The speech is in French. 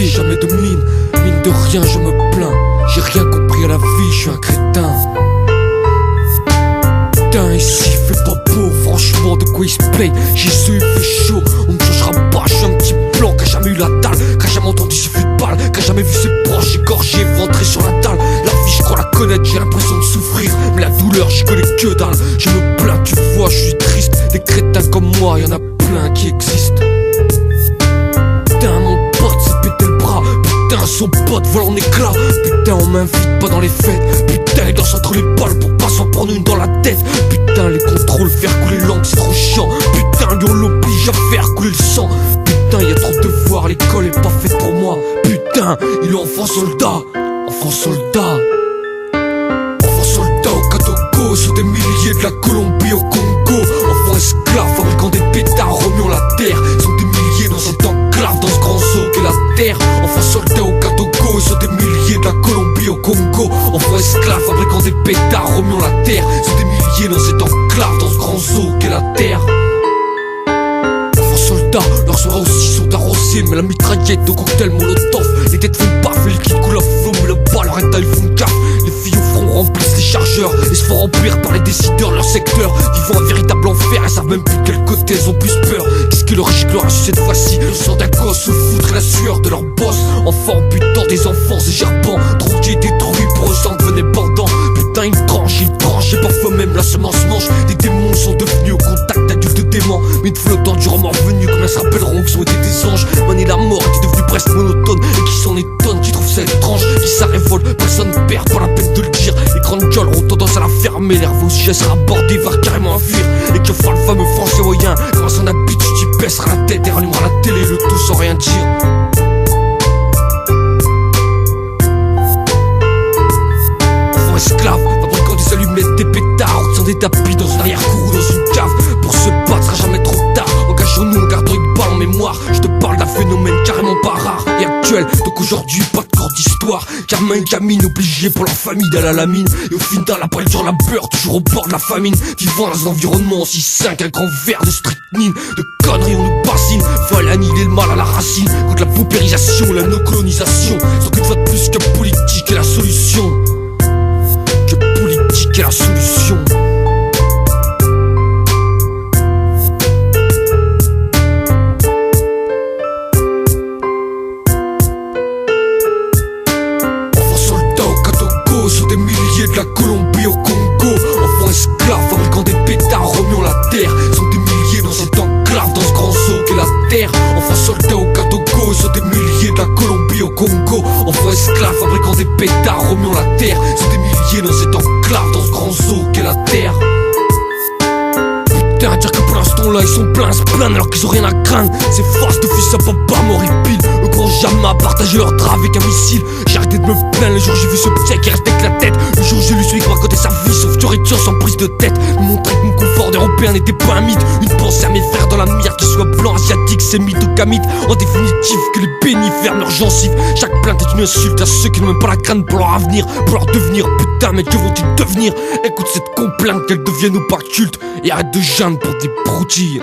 vie, jamais de mine. Mine de rien, je me plains. J'ai rien compris à la vie, je suis un crétin. Putain, ici il fait pas beau, franchement de quoi il se paye. Jésus il fait chaud, on me changera pas, je suis un petit blanc qui a jamais eu la dalle, qui a jamais entendu siffler de balle, qui a jamais vu ses proches égorgés, ventrés sur la dalle. La vie je crois la connaître, j'ai l'impression de souffrir, mais la douleur j'y connais que dalle. Je me plains, tu vois, je suis triste. Des crétins comme moi, y'en a plein qui existent. Putain, mon pote s'est pété le bras. Putain, son pote vole en éclats. Putain, on m'invite pas dans les fêtes. Putain, il danse entre les balles pour pas s'en prendre une dans la tête. Putain, les contrôles, faire couler l'encre, c'est trop chiant. Putain, lui on l'oblige à faire couler le sang. Putain, y'a trop de devoirs, l'école est pas faite pour moi. Putain, il est enfant soldat. Enfant soldat. Enfant soldat au Katogo, sur des milliers de la Colombie au Congo. Enfant esclave, fabricant des pétards, remuant la terre. Ils sont des milliers dans cette enclave, dans ce grand zoo qu'est la terre. Enfant soldat au Katogo, sur des milliers de la Colombie au Congo. Enfant esclave, fabricant des pétards, remuant la terre. Ils sont des milliers dans cette enclave, dans ce grand zoo qu'est la terre. Enfants soldats, leurs soirées aussi sont arrosées, mais la mitraillette au cocktail molotov. Les têtes font paf, les liquides coulent à flot, mais le bal, leur état ils font gaffe. Les filles au front remplissent les chargeurs et se font remplir par les décideurs de leur secteur. Ils vont un véritable enfer, elles savent même plus de quel côté elles ont plus peur. Qu'est-ce que le riche leur a su cette fois-ci? Le sang d'un gosse, se foutre la sueur de leur boss. Enfants butant des enfants et gerbants, tronqués détruits pour eux sang devenait bandant. Putain, ils tranchent, et parfois même la semence mange. Des démons sont devenus au contact d'adultes déments. Mais une flottant du remords venu, combien se rappelleront qu'ils ont été des anges? Manie la mort est devenue presque monotone, et qui s'en étonne, qui trouve ça étrange, qui ça révolte, personne perd, pas la peine de le dire. Les grandes gueules ont tendance à la fermer, l'air vos sujets sera abordé, va carrément fuir. Et que fera le fameux français moyen? Grâce à son habitude, tu baisseras la tête et rallumeras la télé, le tout sans rien dire. Enfant esclave, fabricant des allumettes, des pétards, sans des tapis dans une arrière-cour ou dans une cave. Pour se battre, sera jamais trop tard. Engageons-nous, gardons une balle en mémoire. Je te parle d'un phénomène carrément pas rare et actuel. Donc aujourd'hui, pas de cours d'histoire. Gamin et gamine obligés pour leur famille d'aller à la mine. Et au final, la paille sur la beurre, toujours au bord de la famine. Vivant dans un environnement aussi sain qu'un grand verre de strychnine. De conneries, on nous bassine. Fallait annihiler le mal à la racine. Contre la paupérisation, la no-colonisation. Sans qu'une fois de plus que politique est la solution. Que politique est la solution. Sur des milliers de la Colombie au Congo. Enfants esclaves, fabricant des pétards, remuant la terre. Ils sont des milliers dans cette enclave, dans ce grand zoo qu'est la terre. Enfants soldats au Katogo, sur des milliers de la Colombie au Congo. Enfants esclaves, fabricant des pétards, remuant la terre. Ils sont des milliers dans cette enclave, dans ce grand zoo qu'est la terre. Putain, dire que pour l'instant là ils sont pleins à se plaindre alors qu'ils ont rien à craindre. C'est face de fils à papa m'horripile. Eux qu'ont jamais partagé leur drap avec un missile. J'ai arrêté de me plaindre le jour j'ai vu ce petit qui reste avec la tête. Le jour j'ai lu celui qui m'a raconté sa vie, sauf tueur sans prise de tête. Me montrer que mon confort d'européen n'était pas un mythe. Une pensée à mes frères dans la mire, qu'ils soient blancs, asiatiques, sémites ou kamites. En définitive, que les bénis ferment leurs gencives. Chaque plainte est une insulte à ceux qui n'ont même pas la crainte pour leur avenir, pour leur devenir. Putain, mais que vont-ils devenir? Écoute cette complainte, qu'elle devienne ou pas culte. Et arrête de geindre pour des broutilles.